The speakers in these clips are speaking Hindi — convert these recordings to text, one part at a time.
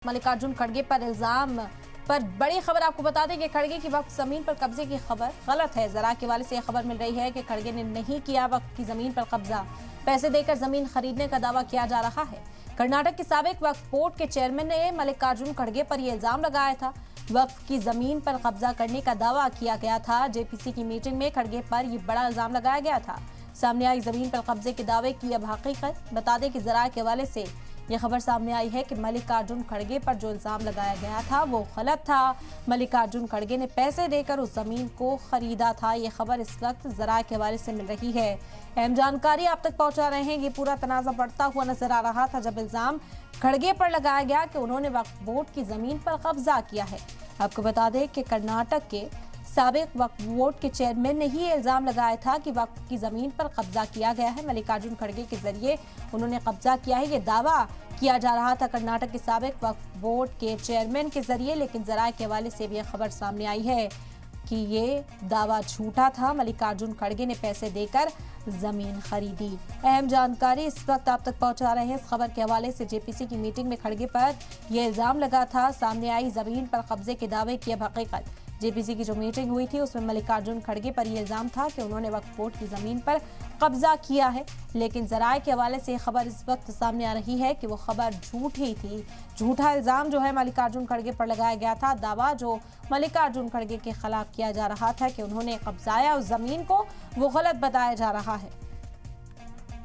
मल्लिकार्जुन खड़गे पर इल्जाम पर बड़ी खबर आपको बता दें कि खड़गे की वक्फ जमीन पर कब्जे की खबर गलत है। जरा के हवाले से यह खबर मिल रही है कि खड़गे ने नहीं किया वक्फ की जमीन पर कब्जा, पैसे देकर जमीन खरीदने का दावा किया जा रहा है। कर्नाटक के साबिक वक्फ बोर्ड के चेयरमैन ने मल्लिकार्जुन खड़गे पर यह इल्जाम लगाया था। वक्फ की जमीन पर कब्जा करने का दावा किया गया था। जेपीसी की मीटिंग में खड़गे पर यह बड़ा इल्जाम लगाया गया था। सामने आई जमीन पर कब्जे के दावे की अब हकीकत। बता दें कि जरा के हवाले से यह खबर सामने आई है कि मल्लिकार्जुन खड़गे पर जो इल्जाम लगाया गया था वो गलत था। मल्लिकार्जुन खड़गे ने पैसे देकर उस जमीन को खरीदा था। यह खबर इस वक्त जरा के हवाले से मिल रही है। अहम जानकारी आप तक पहुंचा रहे हैं। ये पूरा तनाजा बढ़ता हुआ नजर आ रहा था जब इल्जाम खड़गे पर लगाया गया कि उन्होंने वक्फ बोर्ड की जमीन पर कब्जा किया है। आपको बता दें कि कर्नाटक के साबिक वक्फ बोर्ड के चेयरमैन ने ही इल्जाम लगाया था कि वक्फ की जमीन पर कब्जा किया गया है। मल्लिकार्जुन खड़गे के जरिए उन्होंने कब्जा किया है, ये दावा किया जा रहा था कर्नाटक के साबिक वक्फ बोर्ड के चेयरमैन के जरिए। लेकिन जराये के हवाले से भी यह खबर सामने आई है कि ये दावा झूठा था। मल्लिकार्जुन खड़गे ने पैसे देकर जमीन खरीदी। अहम जानकारी इस वक्त आप तक पहुंचा रहे हैं। इस खबर के हवाले से जेपीसी की मीटिंग में खड़गे पर यह इल्जाम लगा था। सामने आई जमीन पर कब्जे के दावे की अब हकीकत। जेपीसी की जो मीटिंग हुई थी उसमें मल्लिकार्जुन खड़गे पर यह इल्जाम था कि उन्होंने वक्फ बोर्ड की जमीन पर कब्जा किया है। लेकिन जराये के हवाले से खबर इस वक्त सामने आ रही है कि वो खबर झूठी थी। झूठा इल्जाम जो है मल्लिकार्जुन खड़गे पर लगाया गया था। दावा जो मल्लिकार्जुन खड़गे के खिलाफ किया जा रहा था कि उन्होंने कब्जाया उस जमीन को, वो गलत बताया जा रहा है।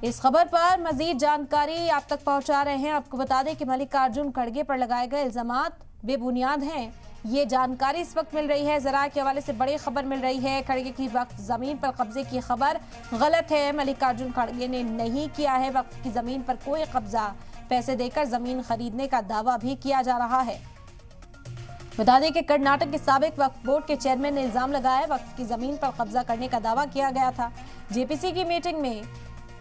इस खबर पर मजीद जानकारी आप तक पहुंचा रहे हैं। आपको बता दें कि मल्लिकार्जुन खड़गे पर लगाए गए इल्जामात बेबुनियाद हैं। ये जानकारी इस वक्त मिल रही है। जरा के हवाले से बड़ी खबर मिल रही है। खड़गे की वक्फ जमीन पर कब्जे की खबर गलत है। मल्लिकार्जुन खड़गे ने नहीं किया है वक्फ की जमीन पर कोई कब्जा। पैसे देकर जमीन खरीदने का दावा भी किया जा रहा है। बता दें कि कर्नाटक के साबिक वक्फ बोर्ड के चेयरमैन ने इल्जाम लगाया वक्फ की जमीन पर कब्जा करने का दावा किया गया था। जेपीसी की मीटिंग में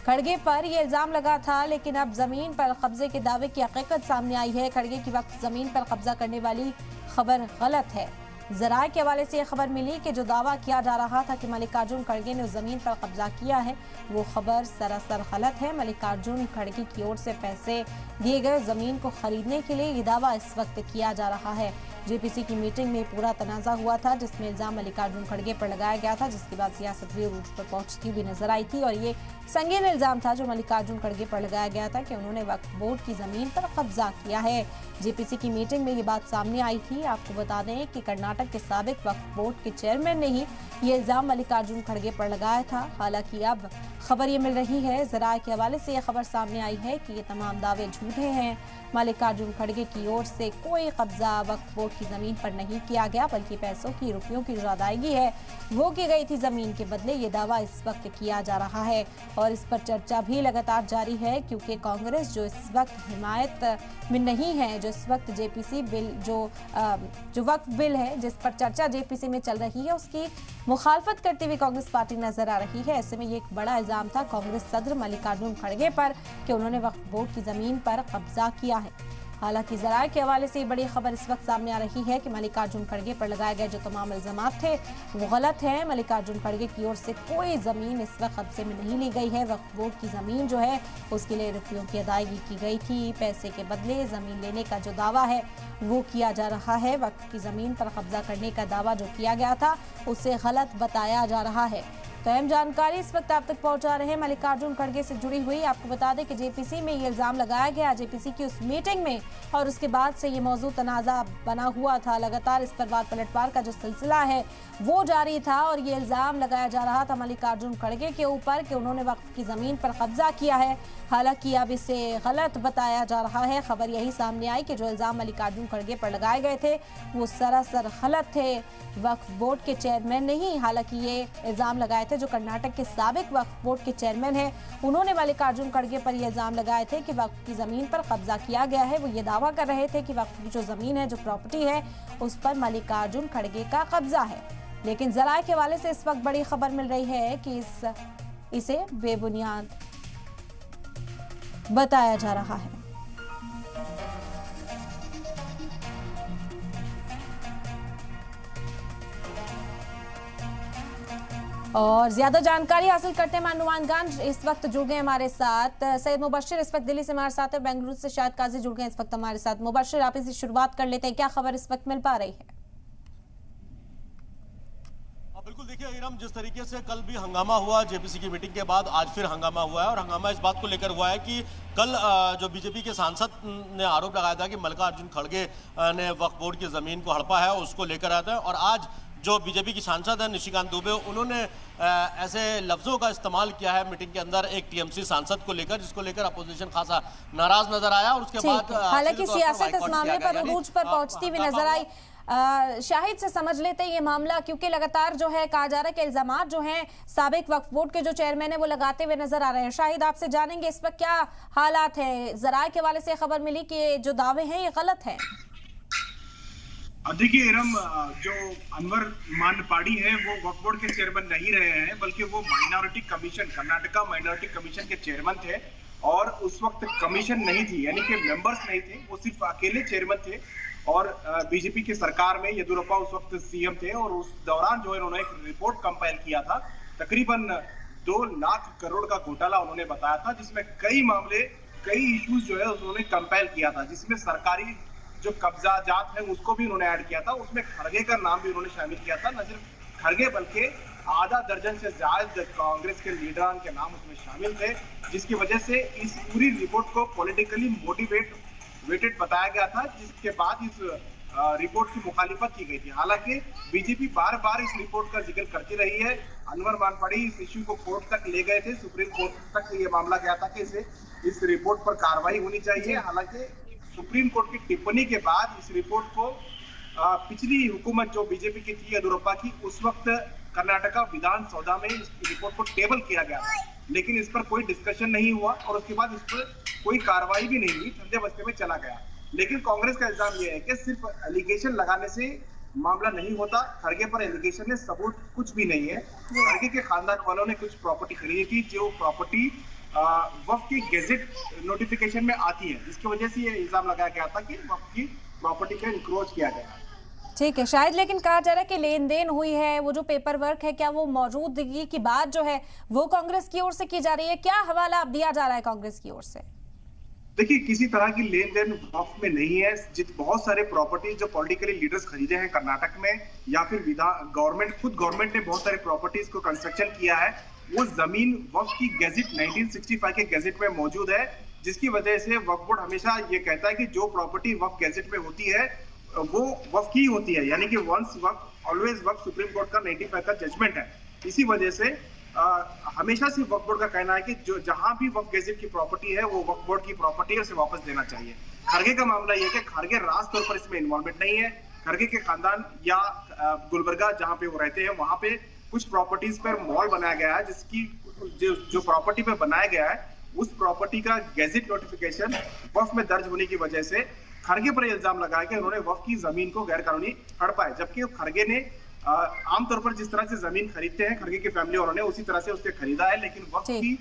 खड़गे पर यह इल्जाम लगा था, लेकिन अब जमीन पर कब्जे के दावे की हकीकत सामने आई है। खड़गे की वक्फ जमीन पर कब्जा करने वाली खबर गलत है। जराये के हवाले से यह खबर मिली कि जो दावा किया जा रहा था कि मल्लिकार्जुन खड़गे ने उस जमीन पर कब्जा किया है, वो खबर सरासर गलत है। मल्लिकार्जुन खड़गे की ओर से पैसे दिए गए जमीन को खरीदने के लिए ये दावा इस वक्त किया जा रहा है। जेपीसी की मीटिंग में पूरा तनाजा हुआ था जिसमें इल्जाम मल्लिकार्जुन खड़गे पर लगाया गया था, जिसके बाद सियासत भी उरूज पर पहुंचती हुई नजर आई थी। और ये संगीन इल्जाम था जो मल्लिकार्जुन खड़गे पर लगाया गया था कि उन्होंने वक्फ बोर्ड की जमीन पर कब्जा किया है। जेपीसी की मीटिंग में ये बात सामने आई थी। आपको बता दें कि कर्नाटक के साबिक वक्फ बोर्ड के चेयरमैन ने ही ये इल्जाम मल्लिकार्जुन खड़गे पर लगाया था। हालांकि अब खबर ये मिल रही है, जराये के हवाले से यह खबर सामने आई है कि ये तमाम दावे झूठे हैं। मल्लिकार्जुन खड़गे की ओर से कोई कब्जा वक्फ बोर्ड की जमीन पर नहीं किया गया, बल्कि पैसों की, रुपयों की जो अदायगी है वो की गई थी जमीन के बदले। ये दावा इस वक्त किया जा रहा है और इस पर चर्चा भी लगातार जारी है, क्योंकि कांग्रेस जो इस वक्त हिमायत में नहीं है, जो इस वक्त जेपीसी बिल जो वक्फ बिल है जिस पर चर्चा जेपीसी में चल रही है, उसकी मुखालफत करती हुई कांग्रेस पार्टी नजर आ रही है। ऐसे में ये एक बड़ा इल्जाम था कांग्रेस सदर मल्लिकार्जुन खड़गे पर कि उन्होंने वक्फ बोर्ड की जमीन पर कब्जा किया है। हालांकि जराये के हवाले से बड़ी खबर इस वक्त सामने आ रही है कि मल्लिकार्जुन खड़गे पर लगाए गए जो तमाम इल्जामात थे वो गलत है। मल्लिकार्जुन खड़गे की ओर से कोई जमीन इस वक्त कब्जे में नहीं ली गई है। वक्फ बोर्ड की जमीन जो है उसके लिए रुपयों की अदायगी की गई थी। पैसे के बदले जमीन लेने का जो दावा है वो किया जा रहा है। वक्फ की जमीन पर कब्जा करने का दावा जो किया गया था उसे गलत बताया जा रहा है। तो अहम जानकारी इस वक्त आप तक पहुंचा रहे हैं मल्लिकार्जुन खड़गे से जुड़ी हुई। आपको बता दें कि जेपीसी में ये इल्जाम लगाया गया, जेपीसी की उस मीटिंग में, और उसके बाद से ये मौजूद तनाजा बना हुआ था। लगातार इस पर वार पलटवार का जो सिलसिला है वो जारी था और ये इल्जाम लगाया जा रहा था मल्लिकार्जुन खड़गे के ऊपर कि उन्होंने वक्फ की जमीन पर कब्जा किया है। हालांकि अब इसे गलत बताया जा रहा है। खबर यही सामने आई कि जो इल्जाम मल्लिकार्जुन खड़गे पर लगाए गए थे वो सरासर गलत थे। वक्फ बोर्ड के चेयरमैन ने ही हालांकि ये इल्जाम लगाए थे। जो कर्नाटक के साबिक वक्फ बोर्ड के चेयरमैन हैं उन्होंने मल्लिकार्जुन खड़गे पर ये इल्जाम लगाए थे कि वक्फ की जमीन पर कब्जा किया गया है। वो ये दावा कर रहे थे कि वक्फ की जो जमीन है, जो प्रॉपर्टी है, उस पर मल्लिकार्जुन खड़गे का कब्जा है। लेकिन जराये के हवाले से इस वक्त बड़ी खबर मिल रही है कि इसे बेबुनियाद बताया जा रहा है। और ज्यादा जानकारी हासिल करते हैं हनुमानगंज इस वक्त जुड़ गए हमारे साथ सैयद मुबश्शिर इस वक्त दिल्ली से हमारे साथ है, बेंगलुरु से शाहिद काजी जुड़ गए इस वक्त हमारे साथ। मुबश्शिर, आप इसी शुरुआत कर लेते हैं, क्या खबर इस वक्त मिल पा रही है? बिल्कुल, देखिए इरम, जिस तरीके से कल भी हंगामा हुआ जेपीसी की मीटिंग के बाद, आज फिर हंगामा हुआ है। और हंगामा इस बात को लेकर हुआ है कि कल जो बीजेपी के सांसद ने आरोप लगाया था कि मल्लिकार्जुन खड़गे ने वक्फ बोर्ड की ज़मीन को हड़पा है, उसको लेकर आया था। और आज जो बीजेपी की सांसद है निशिकांत दुबे, उन्होंने ऐसे लफ्ज़ों का इस्तेमाल किया है मीटिंग के अंदर एक टीएमसी सांसद को लेकर, जिसको लेकर अपोजिशन खासा नाराज नजर आया। और उसके बाद हालांकि सियासत इस मामले पर उरूज पर पहुंचती हुई नजर आई। शाहिद से समझ लेते हैं ये मामला, क्योंकि लगातार जो है कहा जा रहा है कि इल्जामात जो हैं साबिक वक्फ बोर्ड के जो चेयरमैन है वो लगाते हुए नजर आ रहे हैं। शाहिद, आपसे जानेंगे इस वक्त क्या हालात हैं? जराए के हवाले से खबर मिली कि जो दावे हैं ये गलत है। देखिए इरम, जो अनवर मानपाड़ी है वो वक्फ बोर्ड के चेयरमैन नहीं रहे हैं, बल्कि वो minority commission, Karnataka minority commission के चेयरमैन थे। और उस वक्त कमीशन नहीं थी, यानी कि मेंबर्स नहीं थे, वो सिर्फ अकेले चेयरमैन थे। और बीजेपी की सरकार में येदियुरप्पा उस वक्त सीएम थे, और उस दौरान जो है उन्होंने एक रिपोर्ट कंपाइल किया था। तकरीबन 2 लाख करोड़ का घोटाला उन्होंने बताया था, जिसमें कई मामले, कई इश्यूज जो है उन्होंने कंपाइल किया था, जिसमें सरकारी जो कब्जा जात है उसको भी उन्होंने ऐड किया था। उसमें खड़गे का नाम भी उन्होंने शामिल किया था। न सिर्फ खड़गे बल्कि आधा दर्जन से ज्यादा कांग्रेस के लीडरान के नाम उसमें शामिल थे, जिसकी वजह से इस पूरी रिपोर्ट को पॉलिटिकली मोटिवेटेड बताया गया था, जिसके बाद इस रिपोर्ट की मुखालिफत की गई थी। हालांकि बीजेपी बार बार इस रिपोर्ट का जिक्र करती रही है। अनवर मानपाड़ी इस इश्यू को कोर्ट तक ले गए थे, सुप्रीम कोर्ट तक ये मामला गया था कि इस रिपोर्ट पर कार्रवाई होनी चाहिए। हालांकि सुप्रीम कोर्ट की टिप्पणी के बाद इस रिपोर्ट को पिछली हुकूमत जो बीजेपी की थी येदियुरप्पा की, उस वक्त कर्नाटका विधानसभा में इस रिपोर्ट को टेबल किया गया, लेकिन इस पर कोई डिस्कशन नहीं हुआ और उसके बाद इस पर कोई कार्रवाई भी नहीं हुई, ठंडे बस्ते में चला गया। लेकिन कांग्रेस का इल्जाम यह है कि सिर्फ एलिगेशन लगाने से मामला नहीं होता। खड़गे पर एलिगेशन है, सबूत कुछ भी नहीं है। खड़गे के खानदान वालों ने कुछ प्रॉपर्टी खरीदी थी, जो प्रॉपर्टी वक्फ की गेजेट नोटिफिकेशन में आती है, जिसकी वजह से ये इल्जाम लगाया गया था कि वक्फ की प्रॉपर्टी का इंक्रोच किया गया। ठीक है शायद, लेकिन कहा जा रहा है कि लेन देन हुई है, वो जो पेपर वर्क है क्या वो मौजूदगी की बात जो है वो कांग्रेस की ओर से की जा रही है? क्या हवाला अब दिया जा रहा है कांग्रेस की ओर से? देखिए, किसी तरह की लेन देन वक्फ में नहीं है। बहुत सारे प्रॉपर्टी जो पॉलिटिकली लीडर्स खरीदे हैं कर्नाटक में, या फिर गवर्नमेंट ने बहुत सारे प्रॉपर्टीज को कंस्ट्रक्शन किया है, वो जमीन वक्फ की गेजेट 1965 के गेजेट में मौजूद है, जिसकी वजह से वक्फ बोर्ड हमेशा ये कहता है कि जो प्रॉपर्टी वक्फ गेजेट में होती है वो वक्फ की होती है, यानी कि वंस वक्फ ऑलवेज वक्फ सुप्रीम कोर्ट का 95 का जजमेंट है। इसी वजह से हमेशा से वक्फ बोर्ड का कहना है कि जो जहां भी वक्फ गेजेट की प्रॉपर्टी है वो वक्फ बोर्ड की प्रॉपर्टी है, उसे वापस देना चाहिए। खड़गे का मामला यह है कि खड़गे राज तौर पर इसमें इन्वॉल्वमेंट नहीं है। खड़गे के खानदान या गुलबर्गा जहां पे वो रहते हैं वहां पे कुछ प्रॉपर्टीज पर मॉल बनाया गया है, जिसकी जो प्रॉपर्टी पे बनाया गया है उस प्रॉपर्टी का गेजेट नोटिफिकेशन वक्फ में दर्ज होने की वजह से खड़गे पर इल्जाम लगाया कि उन्होंने वक्फ की जमीन को गैर कानूनी हड़पा है। जबकि खड़गे ने आमतौर पर जिस तरह से जमीन खरीदते हैं खड़गे की फैमिली वालों ने, उसी तरह से उससे खरीदा है, लेकिन वक्फ की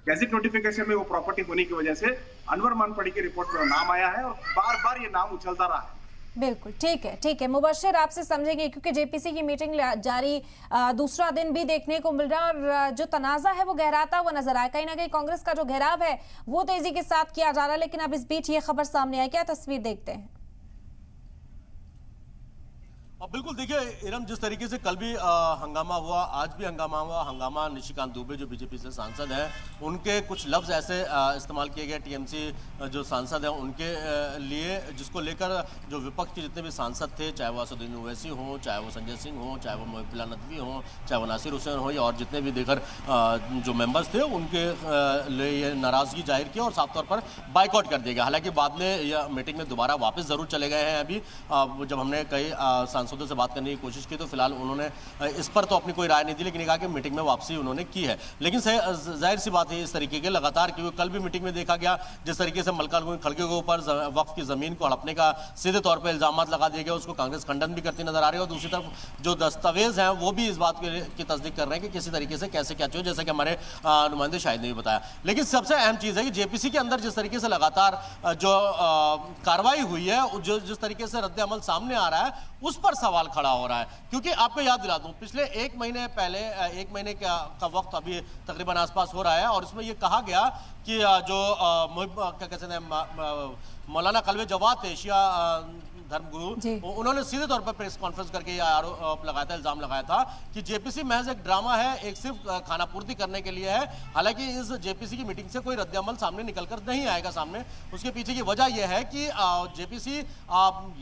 गेजेट नोटिफिकेशन में वो प्रॉपर्टी होने की वजह से अनवर मानपाड़ी की रिपोर्ट में नाम आया है और बार बार ये नाम उछलता रहा है। बिल्कुल ठीक है मुबश्शिर, आपसे समझेंगे क्योंकि जेपीसी की मीटिंग जारी दूसरा दिन भी देखने को मिल रहा है और जो तनाजा है वो गहराता हुआ नजर आया। कहीं ना कहीं कांग्रेस का जो घेराव है वो तेजी के साथ किया जा रहा है, लेकिन अब इस बीच ये खबर सामने आई, क्या तस्वीर देखते हैं? बिल्कुल, देखिए इरम, जिस तरीके से कल भी हंगामा हुआ, आज भी हंगामा हुआ। हंगामा निशिकांत दुबे जो बीजेपी से सांसद हैं, उनके कुछ लफ्ज़ ऐसे इस्तेमाल किए गए टीएमसी जो सांसद हैं उनके लिए, जिसको लेकर जो विपक्ष के जितने भी सांसद थे, चाहे वो असदुद्दीन ओवैसी हों, चाहे वो संजय सिंह हों, चाहे वो मुहिब्बुल्ला नदवी हों, चाहे वो नासिर हुसैन हो, और जितने भी देकर जो मेंबर्स थे उनके लिए ये नाराज़गी जाहिर की और साफ तौर पर बाइकआउट कर दिया गया। हालांकि बाद में यह मीटिंग में दोबारा वापस ज़रूर चले गए हैं। अभी जब हमने कई सांसदों से बात करने की कोशिश की तो फिलहाल उन्होंने इस पर तो अपनी कोई राय नहीं दी, लेकिन कहा कि मीटिंग में वापसी उन्होंने की है। लेकिन जाहिर सी बात है इस तरीके के लगातार, क्योंकि कल भी मीटिंग में देखा गया जिस तरीके से मल्लिकार्जुन खड़गे के ऊपर वक्फ की जमीन को हड़पने का सीधे तौर पर इल्जाम लगा दिए गए, उसको कांग्रेस खंडन भी करती नजर आ रही है। और दूसरी तरफ जो दस्तावेज हैं वो भी इस बात की तस्दीक कर रहे हैं कि किसी तरीके से कैसे क्या चाहिए, जैसे कि हमारे नुमाइंदे शाहिद ने भी बताया। लेकिन सबसे अहम चीज़ है कि जेपीसी के अंदर जिस तरीके से लगातार जो कार्रवाई हुई है, जो जिस तरीके से रद्द अमल सामने आ रहा है, उस पर सवाल खड़ा हो रहा है। क्योंकि आपको याद दिला दूं, पिछले एक महीने पहले, एक महीने का वक्त अभी तकरीबन आसपास हो रहा है, और इसमें यह कहा गया कि जो क्या कहते हैं मौलाना कलवे जवाद एशिया धर्मगुरु, उन्होंने सीधे तौर पर प्रेस कॉन्फ्रेंस करके ये आरोप लगाया था, इल्जाम लगाया था कि जेपीसी महज एक ड्रामा है, एक सिर्फ खानापूर्ति करने के लिए है। हालांकि इस जेपीसी की मीटिंग से कोई रद्दअमल सामने निकलकर नहीं आएगा सामने। उसके पीछे की वजह यह है कि जेपीसी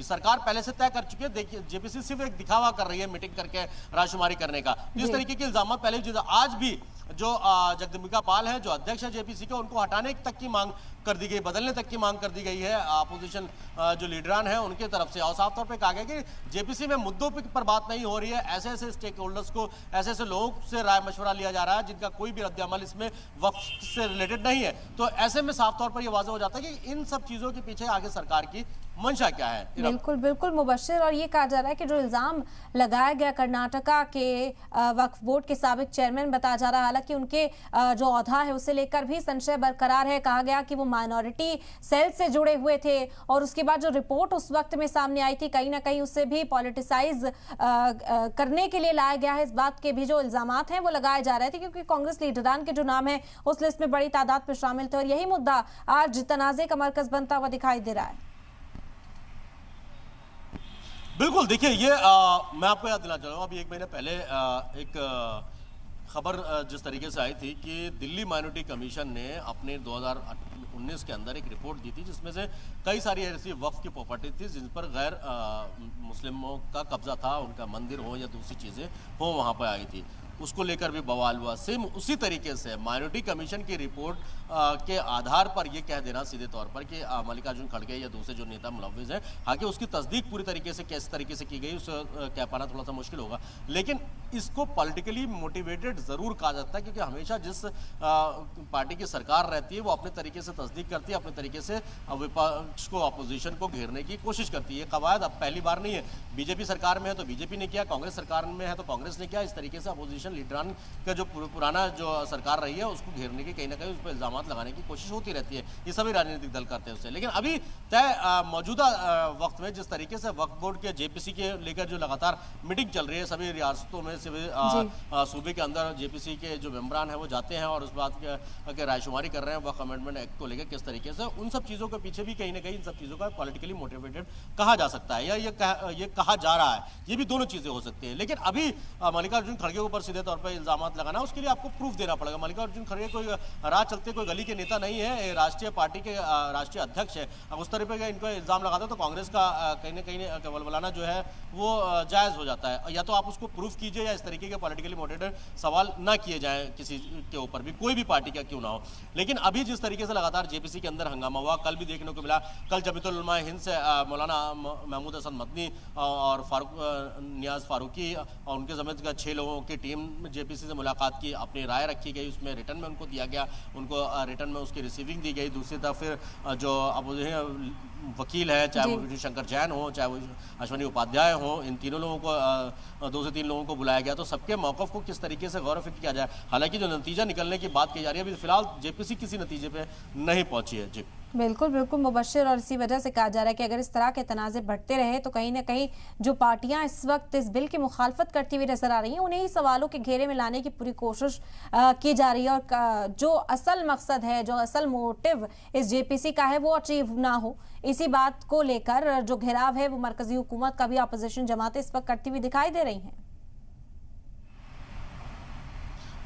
सरकार पहले से तय कर चुकी है। देखिए, जेपीसी सिर्फ एक दिखावा कर रही है मीटिंग करके राजकुमारी करने का। इस तरीके के इल्जाम पहले भी, आज भी जो जगदम्बिका पाल है, जो अध्यक्ष है जेपीसी के, उनको हटाने तक की मांग कर दी गई, बदलने तक की मांग कर दी गई है अपोजिशन जो लीडरान है उनके तरफ से। और साफ तौर पे कहा गया कि जेपीसी में मुद्दों पर बात नहीं हो रही है, ऐसे ऐसे स्टेक होल्डर्स को, ऐसे ऐसे लोगों से राय मशवरा लिया जा रहा है जिनका कोई भी रद्दअमल इसमें वक्त से रिलेटेड नहीं है। तो ऐसे में साफ तौर पर यह वाज़ेह हो जाता है कि इन सब चीजों के पीछे आगे सरकार की मंशा क्या है। बिल्कुल बिल्कुल मुबश्शिर, और ये कहा जा रहा है कि जो इल्जाम लगाया गया कर्नाटका के वक्फ बोर्ड के साबिक चेयरमैन बताया जा रहा है, हालांकि उनके जो औहदा है उसे लेकर भी संशय बरकरार है। कहा गया कि वो माइनॉरिटी सेल से जुड़े हुए थे, और उसके बाद जो रिपोर्ट उस वक्त में सामने आई थी, कहीं ना कहीं उससे भी पॉलिटिसाइज करने के लिए लाया गया है। इस बात के भी जो इल्जामात हैं वो लगाए जा रहे थे, क्योंकि कांग्रेस लीडरान के जो नाम है उस लिस्ट में बड़ी तादाद में शामिल थे, और यही मुद्दा आज तनाज़े का मरकज बनता हुआ दिखाई दे रहा है। बिल्कुल, देखिए ये मैं आपको याद दिला चाहूँगा, अभी एक महीने पहले एक खबर जिस तरीके से आई थी कि दिल्ली माइनॉरिटी कमीशन ने अपने 2019 के अंदर एक रिपोर्ट दी थी, जिसमें से कई सारी ऐसी वक्फ की प्रॉपर्टी थी जिन पर गैर मुस्लिमों का कब्जा था, उनका मंदिर हो या दूसरी चीज़ें हो, वहाँ पर आई थी। उसको लेकर भी बवाल हुआ। सेम उसी तरीके से माइनॉरिटी कमीशन की रिपोर्ट के आधार पर यह कह देना सीधे तौर पर कि मल्लिकार्जुन खड़गे या दूसरे जो नेता मुलव्विस हैं, हालांकि उसकी तस्दीक पूरी तरीके से किस तरीके से की गई उसे कह पाना थोड़ा सा मुश्किल होगा, लेकिन इसको पॉलिटिकली मोटिवेटेड ज़रूर कहा जाता है, क्योंकि हमेशा जिस पार्टी की सरकार रहती है वो अपने तरीके से तस्दीक करती है, अपने तरीके से विपक्ष को, अपोजिशन को घेरने की कोशिश करती है। कवायद अब पहली बार नहीं है, बीजेपी सरकार में है तो बीजेपी ने किया, कांग्रेस सरकार में है तो कांग्रेस ने किया। इस तरीके से अपोजिशन लीडरान का जो पुराना जो सरकार रही है उसको घेरने की, कहीं ना कहीं उस पर इल्जाम लगाने की कोशिश होती रहती है। ये सभी राजनीतिक दल करते हैं उससे। लेकिन अभी तय मौजूदा वक्त में जिस तरीके से वक्फ बोर्ड के जेपीसी के लेकर जो लगातार मीटिंग चल रही है, सभी रियासतों में सूबे के अंदर जेपीसी के जो मेंबरान हैं वो जाते हैं और उस बात के रायशुमारी कर रहे हैं वक्फ अमेंडमेंट एक्ट को लेकर किस तरीके से, उन सब चीज़ों के पीछे भी कहीं ना कहीं इन सब चीज़ों का पॉलिटिकली मोटिवेटेड कहा जा सकता है, या ये कहा जा रहा है। ये भी दोनों चीज़ें हो सकती हैं। लेकिन अभी मल्लिकार्जुन खड़गे के ऊपर सीधे तौर पर इल्जाम लगाना, उसके लिए आपको प्रूफ देना पड़ेगा। मल्लिकार्जुन खड़गे कोई राह चलते कोई गली के नेता नहीं है, राष्ट्रीय पार्टी के राष्ट्रीय अध्यक्ष है। अब उस तरीके का इनको इल्जाम लगाते तो कांग्रेस का कहीं ना कहीं वलवलाना जो है वो जायज़ हो जाता है। या तो आप उसको प्रूफ कीजिए, या इस तरीके के पॉलिटिकली मोटिवेटेड सवाल ना किए जाएं किसी के ऊपर भी, कोई भी पार्टी का क्यों ना हो। लेकिन अभी जिस तरीके से लगातार जेपीसी के अंदर हंगामा हुआ, कल भी देखने को मिला, कल जमीयतुल उलमा हिंद से मौलाना महमूद हसन मदनी और नियाज फारूकी और उनके समेत 6 लोगों की टीम जेपीसी से मुलाकात की, अपनी राय रखी गई, उसमें रिटर्न में उनको दिया गया, उनको रिटर्न में उसकी रिसीविंग दी गई। दूसरी तरफ फिर जो अब वकील है, चाहे वो शंकर जैन हो, चाहे वो अश्वनी उपाध्याय हो, इन तीनों लोगों को 2 से 3 लोगों को बुलाया गया। तो सबके मौक़िफ़ को किस तरीके से गौर फिक्र किया जाए। हालांकि जो नतीजा निकलने की बात की जा रही है, अभी फिलहाल जेपीसी किसी नतीजे पे नहीं पहुंची है। जी बिल्कुल बिल्कुल मुबश्शिर, और इसी वजह से कहा जा रहा है कि अगर इस तरह के तनाज़े बढ़ते रहे तो कहीं ना कहीं जो पार्टियां इस वक्त इस बिल की मुखालफत करती हुई नजर आ रही हैं, उन्हें ही सवालों के घेरे में लाने की पूरी कोशिश की जा रही है, और जो असल मकसद है, जो असल मोटिव इस जेपीसी का है वो अचीव ना हो, इसी बात को लेकर जो घेराव है वो मरकजी हुकूमत का भी अपोजिशन जमातें इस वक्त करती हुई दिखाई दे रही हैं।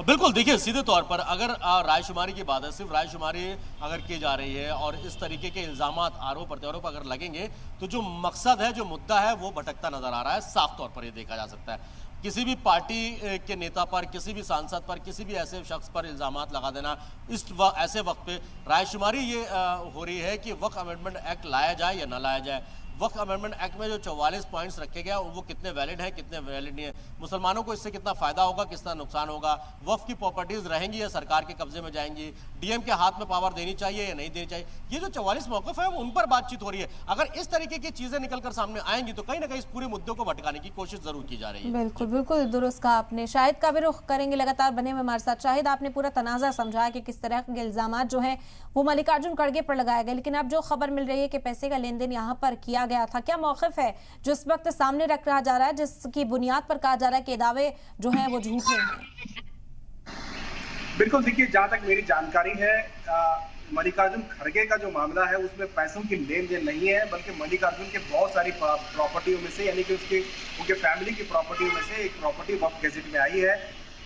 बिल्कुल, देखिए सीधे तौर पर अगर रायशुमारी की बात है, सिर्फ रायशुमारी अगर की जा रही है और इस तरीके के इल्जामात, आरोप प्रत्यारोप अगर लगेंगे तो जो मकसद है, जो मुद्दा है वो भटकता नजर आ रहा है। साफ तौर पर ये देखा जा सकता है। किसी भी पार्टी के नेता पर, किसी भी सांसद पर, किसी भी ऐसे शख्स पर इल्जामात लगा देना ऐसे वक्त पे रायशुमारी ये हो रही है कि वक्फ अमेंडमेंट एक्ट लाया जाए या ना लाया जाए। वक्फ अमेंडमेंट एक्ट में जो 44 पॉइंट्स रखे गए वो कितने वैलिड हैं, कितने वैलिड नहीं है, मुसलमानों को इससे कितना फायदा होगा, कितना नुकसान होगा, वक्फ की प्रॉपर्टीज रहेंगी या सरकार के कब्जे में जाएंगी, डीएम के हाथ में पावर देनी चाहिए या नहीं देनी चाहिए। ये जो 44 मौक़िफ़ है वो उन पर बातचीत हो रही है। अगर इस तरीके की चीजें निकलकर सामने आएंगी तो कहीं ना कहीं इस पूरे मुद्दों को भटकाने की कोशिश जरूर की जा रही है। बिल्कुल बिल्कुल दुरुस्त कहा आपने। शाहिद का भी रुख करेंगे, लगातार बने हुए हमारे साथ। शाहिद, आपने पूरा तनाज़ा समझाया कि किस तरह के इल्जाम जो है वो मल्लिकार्जुन खड़गे पर लगाए गए, लेकिन अब जो खबर मिल रही है कि पैसे का लेन देन यहाँ पर किया गया था। क्या मौक़िफ़ है जो इस वक्त सामने रखा जा रहा है, जिसकी बुनियाद पर कहा जा रहा है कि दावे जो हैं वो झूठे हैं? बिल्कुल, देखिए जहां तक मेरी जानकारी है मल्लिकार्जुन खड़गे का जो मामला है उसमें पैसों की लेन देन नहीं है, बल्कि मल्लिकार्जुन के बहुत सारी प्रॉपर्टियों में से, यानी कि उनके फैमिली की प्रॉपर्टियों में से एक प्रॉपर्टी वक्फ गैजेट में आई है।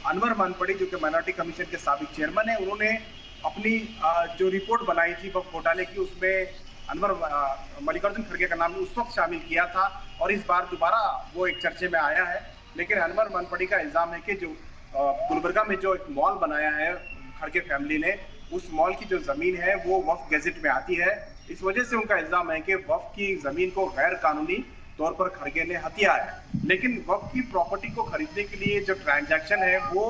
अनवर मानपड़ी जो कि माइनॉरिटी कमीशन के साबिक चेयरमैन है, उन्होंने अपनी जो रिपोर्ट बनाई थी वक्फ घोटाले की, उसमें मल्लिकार्जुन खड़गे का नाम उस वक्त शामिल किया था और इस बार दोबारा वो एक चर्चे में आया है। लेकिन अनवर मानपड़ी का इल्जाम है कि जो गुलबर्गा में जो एक मॉल बनाया है खड़गे फैमिली ने, उस मॉल की जो जमीन है वो वक्फ गैजेट में आती है। इस वजह से उनका इल्जाम है कि वक्फ की जमीन को गैर कानूनी तौर पर खड़गे ने हथिया है। लेकिन वक्फ की प्रॉपर्टी को खरीदने के लिए जो ट्रांजैक्शन है वो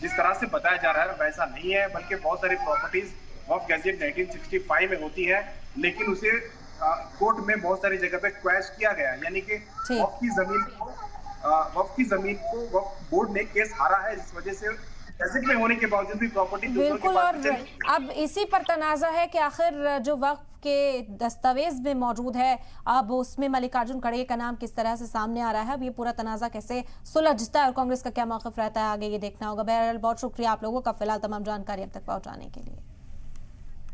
जिस तरह से बताया जा रहा है वैसा नहीं है, बल्कि बहुत सारी प्रॉपर्टीज वक्फ गैजेट 1965 में होती है, लेकिन उसे कोर्ट में बहुत सारी जगह पे क्वैश किया गया, यानी कि वक्फ की जमीन को वक्फ बोर्ड ने केस हारा है। इस वजह से गैजेट में होने के बावजूद भी प्रॉपर्टी बिल्कुल, और अब इसी पर तनाज़ा है कि आखिर जो वक्फ के दस्तावेज में मौजूद है, अब उसमें मल्लिकार्जुन खड़गे का नाम किस तरह से सामने आ रहा है, अब ये पूरा तनाज़ा कैसे सुलझता है और कांग्रेस का क्या मौक़िफ़ रहता है, आगे ये देखना होगा। बहरहाल बहुत शुक्रिया आप लोगों का फिलहाल तमाम जानकारी अब तक पहुंचाने के लिए।